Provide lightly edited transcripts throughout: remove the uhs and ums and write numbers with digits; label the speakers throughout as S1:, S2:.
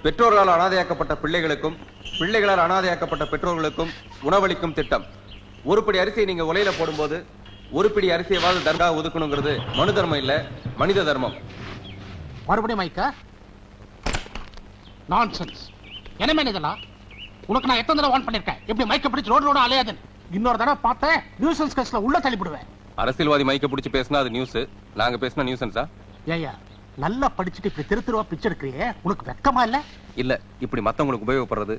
S1: பெற்றோர்களால் அனாதையாக்கப்பட்ட பிள்ளைகளுக்கும் பிள்ளைகளால் அனாதையாக்கப்பட்ட பெற்றோர்களுக்கும் உணவளிக்கும் திட்டம். ஒரு படி அரிசியை நீங்க உலையில போடும்போது ஒரு பிடி அரிசியவாது தர்கா ஒதுக்கணுங்கிறது மனு தர்மம் இல்ல, மனித தர்மம்.
S2: மறுபடியும் மைக்கா நான்சென்ஸ். என்ன மேன் இதெல்லாம்? உனக்கு நான் எத்தனை தடவை வார்ன் பண்ணிருக்கேன், எப்படி மைக்க பிடிச்சு ரோடு அலையாதுன்னு. இன்னொரு தடவை பார்த்தேன் நியூசன்ஸ் கேஸ்ல உள்ள தள்ளிவிடுவேன்.
S1: அரசியல்வாதி மைக்க பிடிச்சு பேசினா அது நியூஸ், நாங்க பேசினா நியூசன்ஸா?
S2: ஏயா நல்லா படிச்சுட்டு இப்படி திருத்துருவா பிச்சை எடுக்கிறியே, உனக்கு வெக்கமா இல்ல?
S1: இல்ல, இப்படி மத்தவங்களுக்கு உபயோகப்படுறது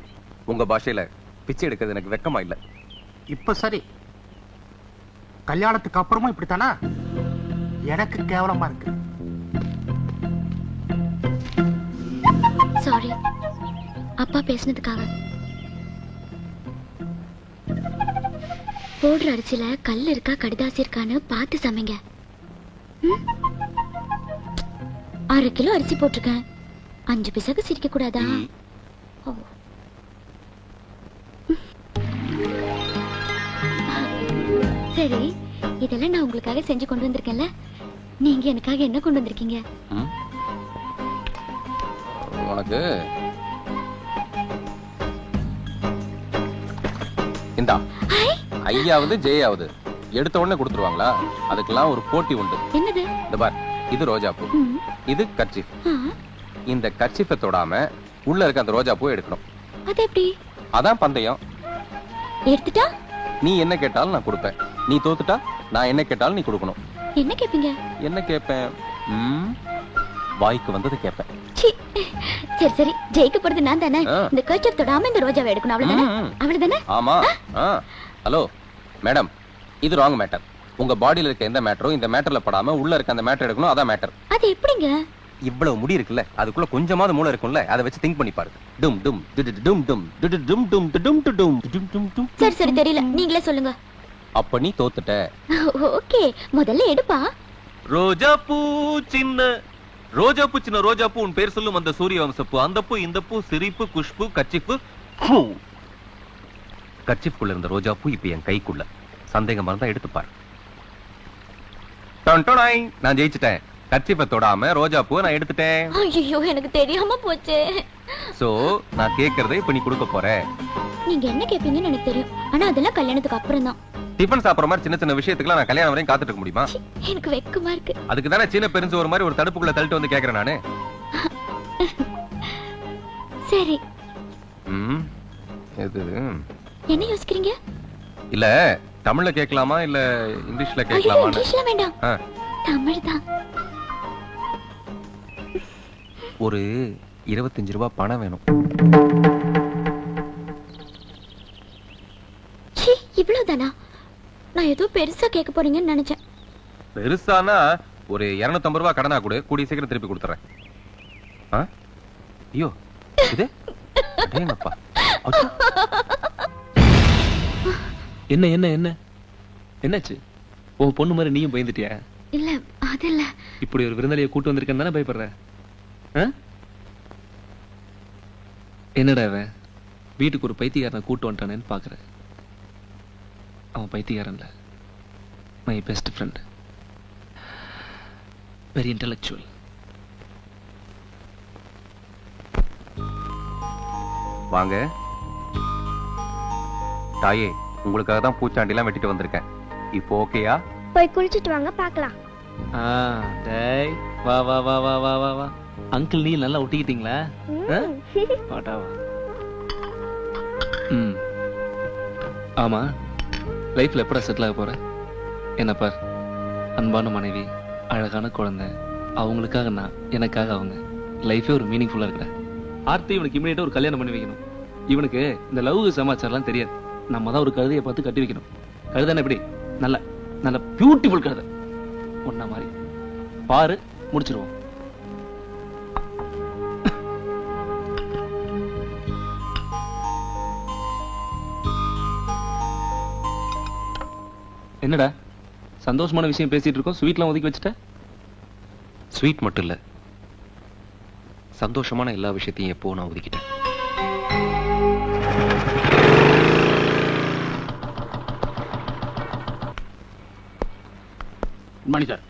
S1: உங்க பாஷையில பிச்சை எடுக்கிறது எனக்கு வெக்கமா இல்ல.
S2: இப்ப சரி, கல்யாணத்துக்கு அப்புறமும் இப்படித்தானா? எனக்கு கேவலமா இருக்கு.
S3: சாரி அப்பா பேசினதுக்காக. போடுற அரிசியில கல் இருக்கா கடிதாசி இருக்கான்னு பார்த்து சமைங்க. 6 கிலோ அரிசி போட்டிருக்கேன், 5 பைசாக்கு சிரிக்க கூடாதா? சரி, இதெல்லாம் நான் உங்களுக்காக செஞ்சு கொண்டு வந்திருக்கேன்ல, நீங்க எனக்காக என்ன கொண்டு வந்திருக்கீங்க?
S1: உனக்கு இந்தா ஐயாவது ஜெயாவது எடுத்த உடனே கொடுத்துருவாங்களா? அதுக்கெல்லாம் ஒரு போட்டி உண்டு.
S3: என்னது?
S1: இந்த பார், இது ரோஜாப்பூ, இது கர்ச்சீஃப். இந்த கர்ச்சீஃபை தொடாம உள்ள இருக்க அந்த ரோஜாப்பூ எடுக்கணும். அது எப்படி? அதான் பந்தயம். எடுத்துட்டா நீ என்ன கேட்டாலும் நான் கொடுப்பேன், நீ தோத்துட்டா நான் என்ன கேட்டாலும் நீ கொடுக்கணும். என்ன கேப்பீங்க? என்ன கேப்பேன்? வாய்க்கு வந்தது கேப்பேன்.
S3: சரி சரி, ஜெயிக்க போறது நான் தானே. இந்த கர்ச்சீஃப் தொடாம இந்த ரோஜாவை எடுக்கணும், அவ்வளவுதானே? அவ்வளவுதானே?
S1: ஆமா. ஹலோ மேடம், இது ராங் மேட்டர். உங்க பாடியில இருக்க எந்த மேட்டரும் இந்த மேட்டர்ல படாம உள்ள இருக்க அந்த மேட்டர் எடுக்கணும், அதான் மேட்டர்.
S3: அது எப்படிங்க?
S1: இவ்வளவு முடி இருக்குல்ல, அதுக்குள்ள கொஞ்சமாவது மூளை இருக்கும்ல, அதை வச்சு திங்க் பண்ணி பாருங்க. டும் டும் டும் டும் டும் டும் டும் டும் டும்.
S3: சரி சரி, தெரியல, நீங்களே சொல்லுங்க.
S1: அப்ப நீ தோத்துட்ட.
S3: ஓகே, முதல்ல எடுப்பா.
S1: ரோஜா பூ சின்ன ரோஜா பூ சின்ன ரோஜா பூ, உன் பேர் சொல்லும் அந்த சூரிய வம்சப்பூ, அந்த பூ இந்த பூ சிரிப்பு குஷ்பு கர்ச்சீஃப். கர்ச்சீஃப்குள்ள இருந்த ரோஜா பூ இப்ப என் கைக்குள்ள. சந்தேகமா இருந்தா எடுத்து பாரு. நான் ஜெயிச்சிட்டேன். கர்ச்சீஃபை தொடாம ரோஜா பூ நான் எடுத்துட்டேன்.
S3: ஐயோ, எனக்கு தெரியாம போச்சு.
S1: சோ நான் கேக்குறதை இப்ப நீ கொடுக்க போற.
S3: நீங்க என்ன கேப்பீங்கன்னு எனக்கு தெரியும், ஆனா அதெல்லாம் கல்யாணத்துக்கு அப்புறம் தான்.
S1: டிஃபன் சாப்பிடுற மாதிரி சின்ன சின்ன விஷயத்துக்குலாம் நான் கல்யாணம் வரையும் காத்துட்டு இருக்க முடியுமா?
S3: எனக்கு வெக்கமா இருக்கு.
S1: அதுக்கு தானே சின்ன பெருஞ்சு ஒரு மாதிரி ஒரு தடுப்புக்குள்ள தள்ளிட்டு வந்து கேக்குறேன் நானு.
S3: சரி.
S1: இது
S3: என்ன யோசிக்கிறீங்க?
S1: இல்ல தமிழ்ல கேட்கலாமா இல்ல இங்கிலீஷ்ல கேட்கலாமா?
S3: இங்கிலீஷ்ல வேண்டாம், தமிழ் தான்.
S1: ஒரு 25 ரூபாய் பணம் வேணும்.
S3: இவ்வளவுதானா? நான் ஏதோ பெருசா கேட்க போறீங்கன்னு நினைச்சேன்.
S1: பெருசானா ஒரு 250 ரூபாய் கடனா கொடு, கூடிய சீக்கிரம் திருப்பி கொடுத்துறேன். ஐயோ, இது அடேங்கப்பா.
S4: என்ன என்ன என்ன என்னாச்சு? உன் பொண்ணு மாதிரி நீயும் பயந்துட்டியா?
S3: இல்ல, அது இல்ல.
S4: இப்படி ஒரு விருந்தாளியை கூட்டு வந்திருக்கேன்னு தானே பயப்படுற? என்னடா அவன் வீட்டுக்கு ஒரு பைத்தியக்காரனை கூட்டு வந்துட்டானேன்னு பாக்குறேன். அவன் பைத்தியக்காரன் இல்ல, my best friend, very intellectual.
S1: வாங்க தாயே, உங்களுக்காக தான் பூச்சாண்டிலாம் வெட்டிட்டு வந்திருக்கேன். இப்போ ஓகேயா?
S3: போய் குளிச்சிட்டு வாங்க, பார்க்கலாம்.
S4: டேய் வா வா வா வா வா வா வா. அங்கிள் நீ நல்லா ஒட்டிக்கிட்டீங்களா? பாட்டாவா? ஆமா, லைஃப்ல எப்படா செட்டில் ஆக போற? என்ன பார், அன்பான மனைவி, அழகான குழந்தை, அவங்களுக்காக நான், எனக்காக அவங்க. லைஃபே ஒரு மீனிங்ஃபுல்லா இருக்கிற ஆர்த்தி. இவனுக்கு இமிடியேட்டா ஒரு கல்யாணம் பண்ணி வைக்கணும். இவனுக்கு இந்த லவ் சமாச்சாரம்லாம் தெரியாது. நம்ம தான் ஒரு கழுதையை பார்த்து கட்டி வைக்கணும். கழுதானே எப்படி? நல்ல நல்ல பியூட்டிஃபுல் கழுதை, ஒன்ன மாதிரி பாரு, முடிச்சிருவோம். என்னடா சந்தோஷமான விஷயம் பேசிட்டு இருக்கோம், ஸ்வீட்லாம் ஒதுக்கி வச்சுட்ட?
S1: ஸ்வீட் மட்டும் இல்ல, சந்தோஷமான எல்லா விஷயத்தையும் எப்போ நான் ஒதுக்கிட்டேன்.
S2: மணி சார்.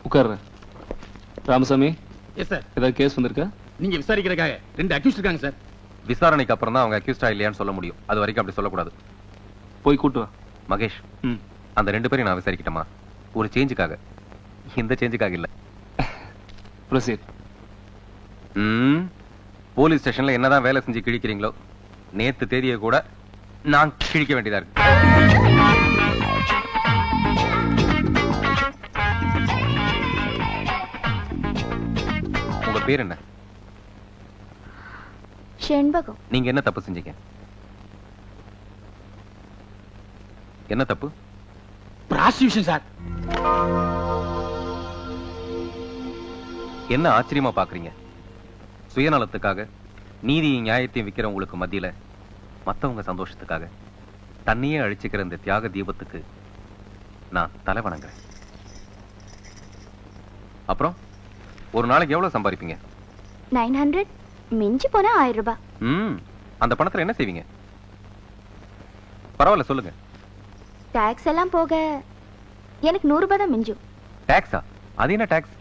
S4: உட்கார்ற. Ramasamy,
S5: yes sir.
S4: ஏதாவது கேஸ் வந்திருக்கா?
S5: நீங்க விசாரிக்கிறதுக்காக 2 அக்யூஸ்ட் இருக்காங்க சார்.
S1: விசாரணைக்கு அப்புறம் தான் அவங்க அக்யூஸ்டா இல்லையான்னு சொல்ல முடியும். அது வரைக்கும் அப்படி சொல்லக்கூடாது.
S4: போய் கூட்டு வா.
S1: மகேஷ், அந்த 2 பேரையும் நான் விசாரிக்கட்டுமா? ஒரு சேஞ்சுக்காக. இந்த சேஞ்சுக்காக இல்ல.
S4: ப்ரொசீட்.
S1: போலீஸ் ஸ்டேஷன்ல என்னதான் வேலை செஞ்சு கிழிக்கிறீங்களோ, நேத்து தேதியை கூட நான் கிழிக்க வேண்டியதா இருக்கு. உங்க பேர் என்ன?
S3: செண்பகம்.
S1: நீங்க என்ன தப்பு செஞ்சீங்க? என்ன தப்பு?
S5: Prostitution sir.
S1: என்ன ஆச்சரியமா பாக்குறீங்க? சுயநலத்துக்காக நீதியும் நியாயத்தையும் விக்கிற உங்களுக்கு மத்தியில மத்தவங்க சந்தோஷத்துக்காக தன்னையே அழிச்சுக்கிற இந்த தியாக தீபத்துக்கு நான் தலை வணங்குறேன். அப்புறம் ஒரு நாளைக்கு எவ்வளவு சம்பாதிப்பீங்க?
S3: 900, மிஞ்சி போனா 1000 ரூபாய்.
S1: அந்த பணத்துல என்ன செய்வீங்க? பரவாயில்ல, சொல்லுங்க.
S3: டாக்ஸ் எல்லாம் போக எனக்கு 100 ரூபாய் தான் மிஞ்சும்.
S1: டாக்ஸா? அது என்ன டாக்ஸ்?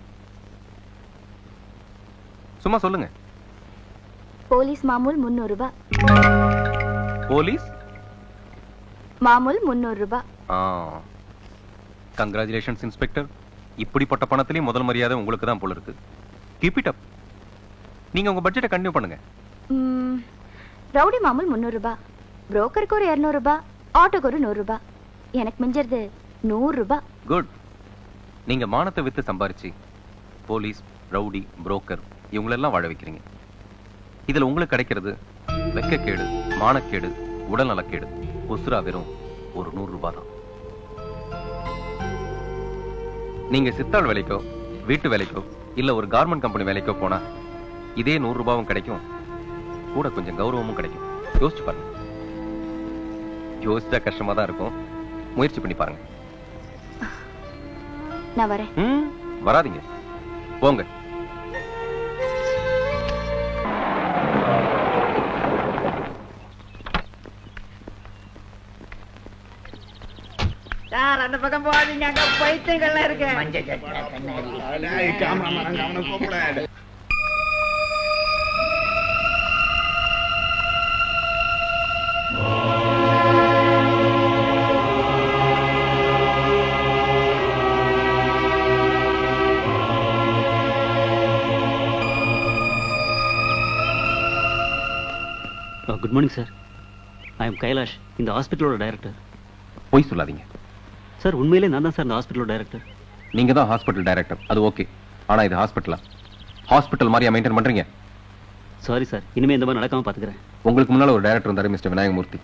S1: சும்மா சொல்லுங்க.
S3: போலீஸ் மாமூல் 300 ரூபாய்.
S1: போலீஸ்
S3: மாமூல் 300 ரூபாய்.
S1: Congratulations inspector. இப்படிப்பட்ட பணத்திலேயும் முதல் மரியாதை உங்களுக்கு தான் போல இருக்கு. Keep it up. நீங்க உங்க பட்ஜெட்டை கண்டினியூ பண்ணுங்க.
S3: ரவுடி மாமூல் 300 ரூபாய், புரோக்கருக்கு ஒரு 200 ரூபாய், ஆட்டோக்கு ஒரு 100 ரூபாய். எனக்கு மிஞ்சறது 100 ரூபாய்.
S1: குட். நீங்க மானத்தை வித்து சம்பாரிச்சு போலீஸ், ரவுடி, புரோக்கர் இவங்களெல்லாம் வாழ வைக்கிறீங்க. இதுல உங்களுக்கு கிடைக்கிறது வெக்கக்கேடு, மானக்கேடு, உடல் நலக்கேடு. உசுரா வெறும் ஒரு 100 ரூபாய் தான். நீங்க சித்தாள் வேலைக்கோ, வீட்டு வேலைக்கோ, இல்ல ஒரு கார்மெண்ட் கம்பெனி வேலைக்கோ போனா இதே 100 ரூபாயும் கிடைக்கும், கூட கொஞ்சம் கௌரவமும் கிடைக்கும். யோசிச்சு பாருங்க. யோசிச்சா கஷ்டமா தான் இருக்கும். முயற்சி பண்ணி பாருங்க.
S3: நான் வரேன்.
S1: வராதீங்க, போங்க.
S6: சார், அந்த பக்கம் போகாதீங்க, அங்க பைத்தியங்கள்லாம் இருக்கு. மஞ்சள் சட்டை, கண்ணாடி.
S5: கேமராமேன் கவனம் போகக்கூடாது.
S7: Good morning sir. I am Kailash, இந்த ஹாஸ்பிட்டலோட டைரக்டர்.
S1: போய் சொல்லாதீங்க
S7: சார். உண்மையிலே நான் தான் சார் இந்த ஹாஸ்பிட்டலோட டைரக்டர்.
S1: நீங்க தான் ஹாஸ்பிட்டல் டைரக்டர், அது ஓகே. ஆனா இது ஹாஸ்பிட்டலா? ஹாஸ்பிட்டல் மாதிரியா மெயின்டைன் பண்றீங்க?
S7: சாரி சார், இனிமே இந்த மாதிரி நடக்காம பாத்துக்கிறேன்.
S1: உங்களுக்கு முன்னால ஒரு டைரக்டர் இருந்தாரு, மிஸ்டர் விநாயகமூர்த்தி.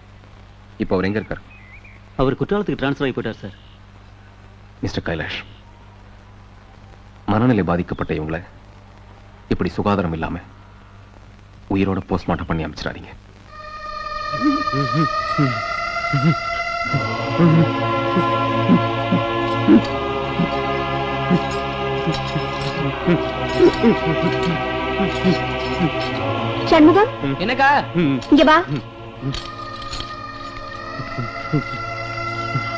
S1: இப்போ அவர் எங்க இருக்காரு?
S7: அவர் குற்றாலத்துக்கு டிரான்ஸ்ஃபர் ஆகி போயிட்டார் சார்.
S1: மிஸ்டர் கைலாஷ், மனநிலை பாதிக்கப்பட்ட இவங்களை இப்படி சுகாதாரம் இல்லாம உயிரோட போஸ்ட்மார்ட்டம் பண்ணி அமைச்சிடாதீங்க.
S3: சண்முகம்,
S6: என்னக்கா?
S3: இங்க வா.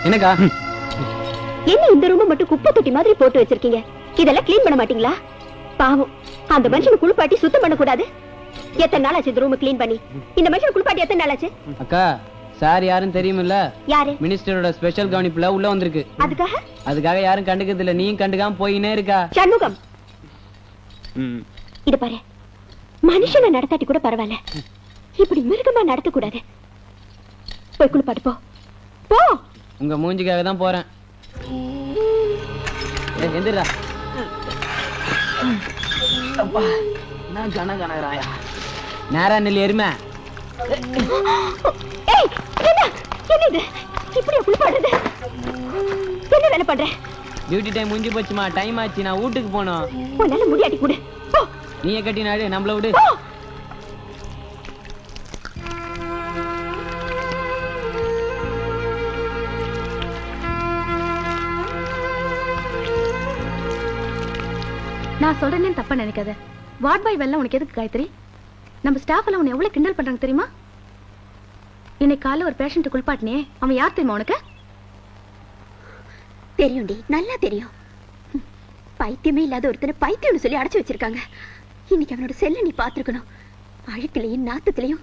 S6: என்னக்கா?
S3: என்ன இந்த ரூம் மட்டும் குப்பை தொட்டி மாதிரி போட்டு வச்சிருக்கீங்க? இதெல்லாம் கிளீன் பண்ண மாட்டீங்களா? பாவம், அந்த மனுஷனை குளிப்பாட்டி சுத்தம் பண்ண கூடாது? எத்தனை நாள் ஆச்சு இந்த ரூம் கிளீன் பண்ணி? இந்த மனுஷனை குளிப்பாட்டி எத்தனை நாள் ஆச்சு?
S6: அக்கா, சார் யாருன்னு தெரியுமில்ல?
S3: யாரு?
S6: மினிஸ்டரோட ஸ்பெஷல் கவனிப்புல உள்ள வந்திருக்கு.
S3: அதுக்காக
S6: யாரும் கண்டுக்கிறது இல்ல, நீயும் கண்டுக்காம போயினே இருக்கா.
S3: சண்முகம், இது பாரு, மனுஷனை நடத்தாட்டி கூட பரவாயில்ல, இப்படி மிருகமா நடத்த கூடாது. போய் குளிப்பாட்டு போ. போ.
S6: உங்க மூஞ்சிக்காக தான் போறேன். எந்திரா. நான் கனகனராயா நேரா நெல் எருமை.
S3: என்னது இப்படியா குளிப்பாடுறது? என்ன வேலை பண்ற?
S6: டியூட்டி டைம் முடிஞ்சு போச்சுமா, டைம் ஆச்சு, நான் வீட்டுக்கு போனோம்.
S3: உன்னால முடியாட்டி கூட
S6: நீயே கட்டி நாடு, நம்மள விடு.
S3: நான் சொல்றேன்னு தப்பா நினைக்காத. வார்ட் பாய் வெல்ல உனக்கு எதுக்கு காயத்ரி? நம்ம ஸ்டாஃப் எல்லாம் உன்னை எவ்வளவு கிண்டல் பண்றாங்க தெரியுமா? இன்னைக்கு காலைல ஒரு பேஷண்ட் குளிப்பாட்டினே, அவன் யார் தெரியுமா உனக்கு? தெரியும்டி, நல்லா தெரியும். பைத்தியமே இல்லாத ஒருத்தனை பைத்தியம்னு சொல்லி அடைச்சு வச்சிருக்காங்க. இன்னைக்கு அவனோட செல்ல நீ பாத்துருக்கணும். அழுக்கிலையும் நாத்தத்திலையும்.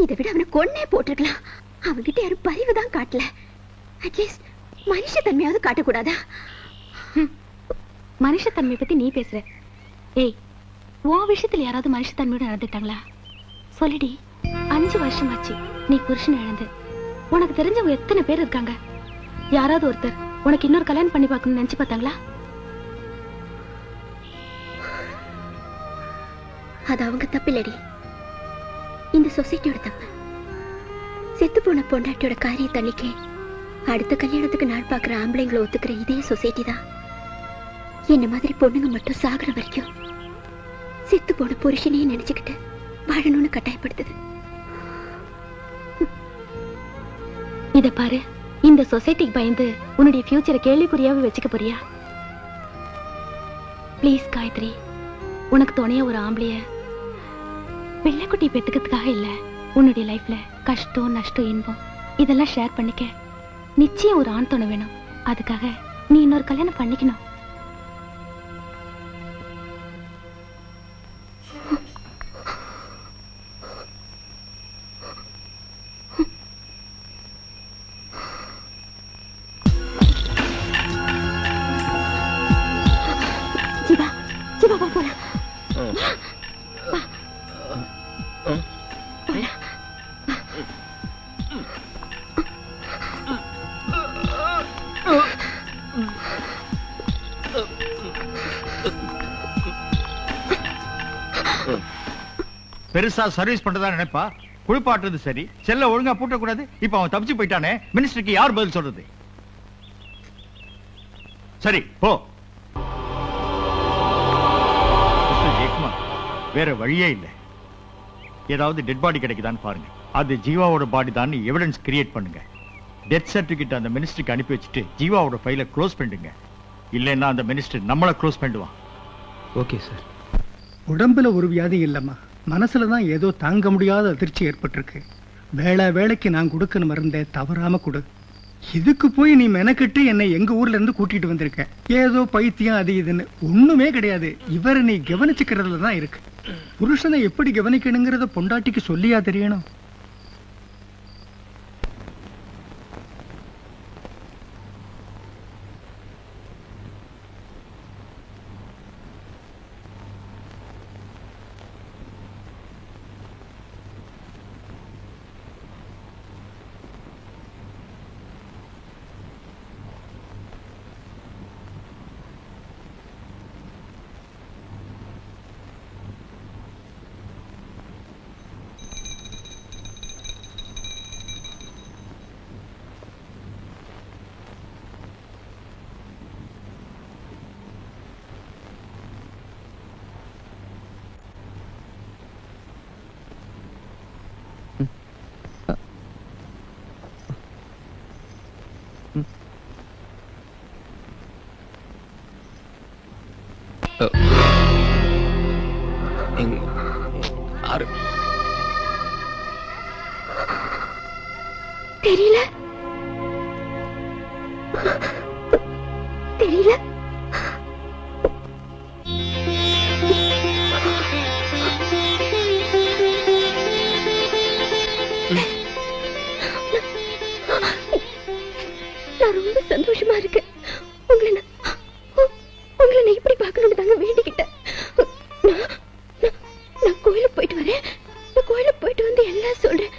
S3: இதை விட அவனை கொன்னே போட்டிருக்கலாம். அவன்கிட்ட யாரும் பரிவுதான் காட்டல. அட்லீஸ்ட் மனுஷத்தன்மையாவது காட்டக்கூடாதா? மனுஷத்தன்மையை பத்தி நீ பேசுற. ஏய், உன் விஷயத்துல யாராவது மனுஷத்தன்மையோட நடந்துட்டாங்களா? சொல்லிடி. 5 வருஷம் ஆச்சு நீ புருஷனை இழந்து. உனக்கு தெரிஞ்சவங்க எத்தனை பேர் இருக்காங்க? யாராவது ஒருத்தர் உனக்கு இன்னொரு கல்யாணம் பண்ணி பார்க்கணும்னு நினைச்சு பார்த்தாங்களா? அது அவங்க தப்பு இல்லடி, இந்த சொசைட்டியோட தப்பு. செத்து போன பொண்டாட்டியோட காரிய தண்ணிக்கே அடுத்த கல்யாணத்துக்கு நாள் பாக்குற ஆம்பளைங்களை ஒத்துக்கிற இதே சொசைட்டி தான் என்ன மாதிரி பொண்ணுங்க மட்டும் சாகுற வரைக்கும் செத்து போன புருஷனையே நினைச்சுக்கிட்டு வாழணும்னு கட்டாயப்படுத்துது. இத பாரு, இந்த சொசைட்டிக்கு பயந்து உன்னுடைய ஃபியூச்சரை கேள்விக்குறியாவே வச்சுக்க போறியா? பிளீஸ் காயத்ரி, உனக்கு துணையா ஒரு ஆம்பளைய வெள்ளைக்குட்டி பெத்துக்கிறதுக்காக இல்ல, உன்னுடைய லைஃப்ல கஷ்டம் நஷ்டம் இன்பம் இதெல்லாம் ஷேர் பண்ணிக்க நிச்சயம் ஒரு ஆண் துணை வேணும். அதுக்காக நீ இன்னொரு கல்யாணம் பண்ணிக்கணும்.
S8: பெருசா சர்வீஸ் பண்றதா நினைப்பா. குளிப்பாட்டுறது சரி, செல்ல ஒழுங்கா பூட்டக்கூடாது. இப்ப அவன் தப்பிச்சு போயிட்டானே, மினிஸ்டருக்கு யார் பதில் சொல்றது? சரி போ. வேற வழியே இல்லை. ஏதாவது டெட் பாடி கிடைக்குதான்னு பாருங்க. அது ஜீவாவோட பாடி தான் எவிடன்ஸ் கிரியேட் பண்ணுங்க. டெத் சர்டிபிகேட் அந்த மினிஸ்டருக்கு அனுப்பி வச்சுட்டு ஜீவாவோட ஃபைலை க்ளோஸ் பண்ணிடுங்க. இல்லைன்னா அந்த மினிஸ்டர் நம்மளை க்ளோஸ் பண்ணிடுவான்.
S9: Okay sir. உடம்புல ஒரு வியாதி இல்லம்மா, மனசுலதான் ஏதோ தாங்க முடியாத அதிர்ச்சி ஏற்பட்டிருக்கு. வேளைக்கு நான் கொடுக்கணும் மருந்தே தவறாம கொடு. இதுக்கு போய் நீ மெனக்கிட்டு என்னை எங்க ஊர்ல இருந்து கூட்டிட்டு வந்திருக்க. ஏதோ பைத்தியம் அது இதுன்னு ஒண்ணுமே கிடையாது. இவரை நீ கவனிச்சுக்கிறதுல தான் இருக்கு. புருஷனை எப்படி கவனிக்கணுங்கிறத பொண்டாட்டிக்கு சொல்லியா தெரியணும்?
S3: தெரியல தெரியல. நான் ரொம்ப சந்தோஷமா இருக்கேன். உங்களை நான் இப்படி பார்க்கணும்னு தாங்க வேண்டிக்கிட்டேன். நான் கோயிலுக்கு போயிட்டு வரேன். நான் கோயிலுக்கு போயிட்டு வந்து எல்லாம் சொல்றேன்.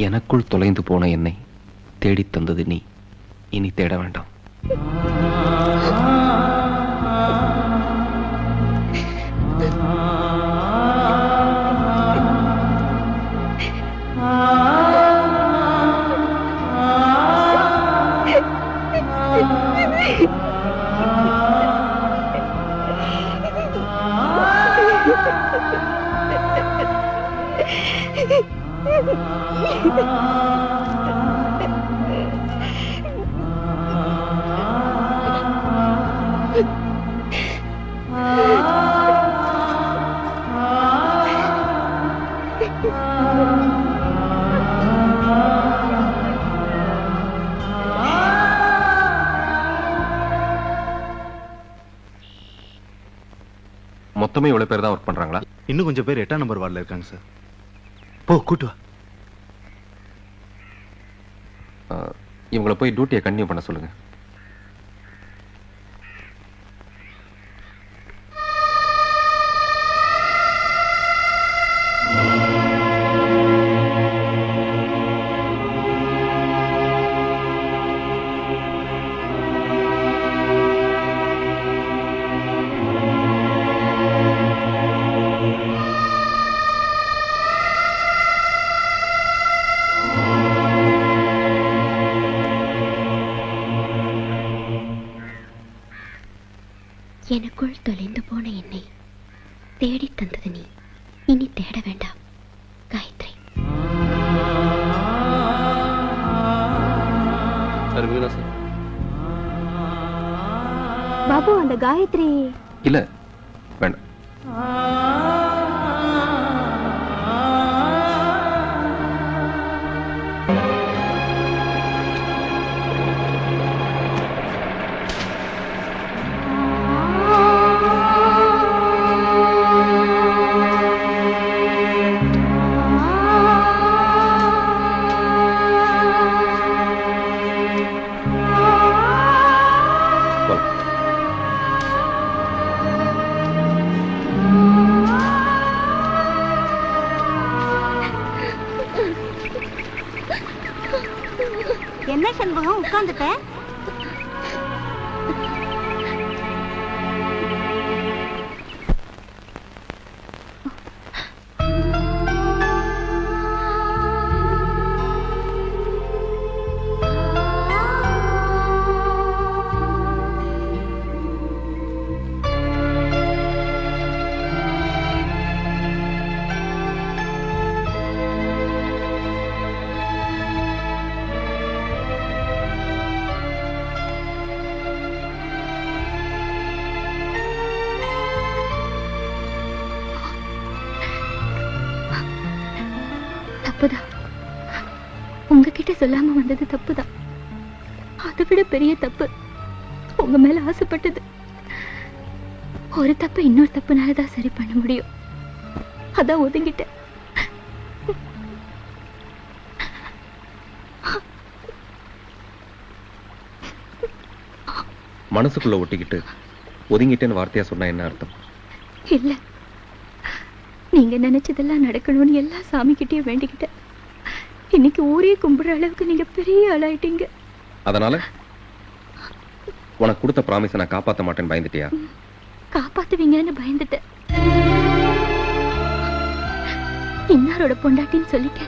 S1: எனக்குள் தொலைந்து போன என்னை தேடி தந்தது நீ, இனி தேட வேண்டாம். மொத்தமே இவ்வளவு பேர் தான் ஒர்க் பண்றாங்களா?
S10: இன்னும் கொஞ்சம் பேர் 8ஆம் நம்பர் வார்டில் இருக்காங்க சார். போ கூட்டு வா.
S1: இவங்களை போய் டியூட்டியை கண்டினியூ பண்ண சொல்லுங்க.
S3: எனக்குள் தொலைந்து போன என்னை தேடி தந்தது நீ, இனி தேட வேண்டாம். காயத்ரி. பாபு, அந்த காயத்ரி
S1: இல்ல வேண்டாம்.
S3: என்ன சண்முகம் உட்கார்ந்துட்ட? தப்புதான். உங்ககிட்ட சொல்லாம வந்தது தப்புதான். அதை விட பெரிய தப்பு உங்க மேல ஆசைப்பட்டது. ஒரு தப்பு இன்னொரு தப்புனாலதான் சரி பண்ண முடியும். அதான் ஒதுங்கிட்டேன்.
S1: மனசுக்குள்ள ஒட்டிக்கிட்டு ஒதுங்கிட்டேன்னு வார்த்தையா சொன்னா என்ன அர்த்தம்?
S3: இல்ல, நீங்க நினைச்சதெல்லாம் நடக்கணும்னு எல்லா சாமி கிட்டே வேண்டிக்கிட்டேன். இன்னைக்கு ஊரே கும்பிடுற அளவுக்கு நீங்க பெரிய ஆளாயிட்டீங்க.
S1: அதனால உனக்கு கொடுத்த ப்ராமிஸை நான் காப்பாற்ற மாட்டேன்னு பயந்துட்டியா?
S3: காப்பாத்துவீங்கன்னு பயந்துட்டேன். இன்னாரோட பொண்டாட்டின்னு சொல்லிக்க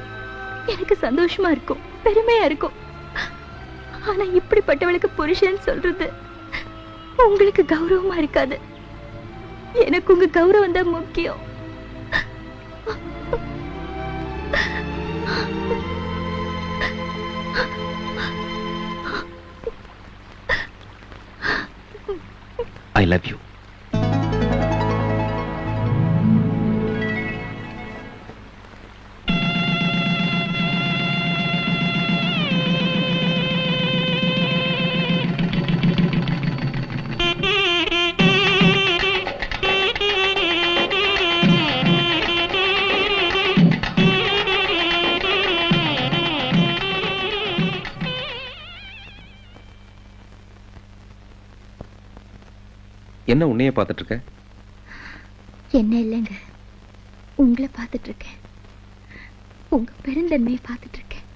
S3: எனக்கு சந்தோஷமா இருக்கும், பெருமையா இருக்கும். ஆனா இப்படிப்பட்டவளுக்கு புருஷன் சொல்றது உங்களுக்கு கௌரவமா இருக்காது. எனக்கு உங்க கௌரவம் தான் முக்கியம்.
S1: I love you. என்ன உன்னையே பார்த்துட்டு இருக்க?
S3: என்ன இல்லைங்க, உங்களை பார்த்துட்டு இருக்கேன். உங்க பெருந்தன்மையை பார்த்துட்டு இருக்கேன்.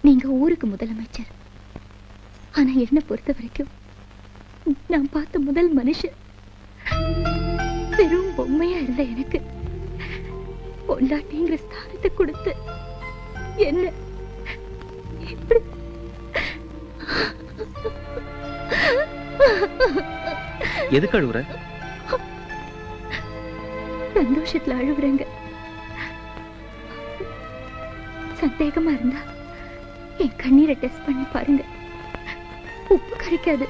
S3: நீங்க ஊருக்கு முதலமைச்சர். ஆனா என்ன பொறுத்த வரைக்கும் நான் பார்த்த முதல் மனுஷன் வெறும் பொம்மையா இருந்த எனக்கு பொண்டாட்டிங்கிற ஸ்தானத்தை கொடுத்து என்ன இப்படி
S1: எதுக்கு அழுகுற?
S3: சந்தோஷத்துல அழுகுறேங்க. சந்தேகமா இருந்தா என் கண்ணீரை டெஸ்ட் பண்ணி பாருங்க. உப்பு கரைக்காது,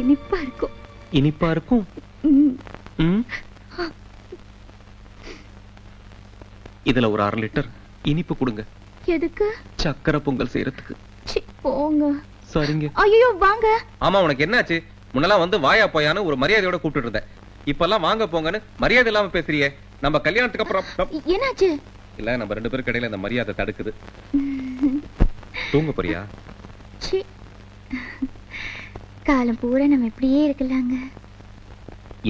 S3: இனிப்பா இருக்கும்.
S1: இனிப்பா இருக்கும். இதுல ஒரு 1/2 லிட்டர் இனிப்பு கொடுங்க.
S3: எதுக்கு?
S1: சக்கரை பொங்கல் செய்யறதுக்கு.
S3: போங்க.
S1: சரிங்க.
S3: ஐயோ வாங்க.
S1: ஆமா, உனக்கு என்னாச்சு? முன்னெல்லாம் வந்து வாயா போயான்னு ஒரு மரியாதையோட கூப்பிட்டு இருந்தேன். இப்பெல்லாம் வாங்க போங்கன்னு மரியாதை இல்லாம பேசுறியே. நம்ம கல்யாணத்துக்கு அப்புறம்
S3: என்னாச்சு?
S1: இல்ல, நம்ம 2 பேருக்கு இடையில இந்த மரியாதை தடுக்குது. தூங்க போறியா?
S3: காலம் பூரா நம்ம இப்படியே இருக்கலாங்க.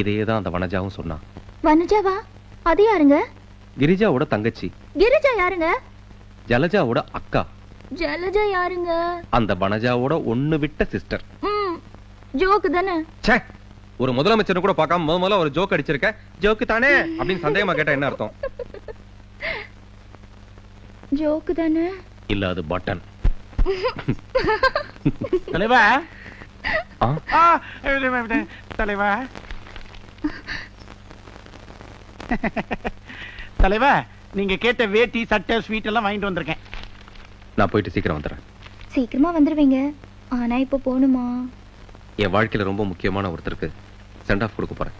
S1: இதேதான் அந்த வனஜாவும் சொன்னா.
S3: வனஜாவா? அது யாருங்க?
S1: கிரிஜாவோட தங்கச்சி.
S3: கிரிஜா யாருங்க?
S1: ஜலஜாவோட அக்கா.
S3: ஜலஜா யாருங்க?
S1: அந்த வனஜாவோட ஒண்ணு விட்ட சிஸ்டர்.
S3: ஜோக்கு தானே?
S1: ச்சே, ஒரு முதலமைச்சர் கூட பார்க்காம முதல்ல ஒரு ஜோக் அடிச்சிருக்க. ஜோக்கு தானே அப்படின்னு சந்தேகமா கேட்டா என்ன அர்த்தம்?
S3: ஜோக்கு தானே?
S1: இல்ல, அது பட்டன்.
S2: தலைவா, தலைவா, தலைவா, நீங்க கேட்ட வேட்டி சட்டை ஸ்வீட் எல்லாம் வாங்கிட்டு வந்திருக்கேன்.
S1: நான் போயிட்டு சீக்கிரம் வந்துடுறேன்.
S3: சீக்கிரமா வந்துருவீங்க. ஆனா இப்ப போணுமா?
S1: என் வாழ்க்கையில ரொம்ப முக்கியமான ஒருத்தருக்கு சென்ட் ஆஃப் கொடுக்க போறேன்.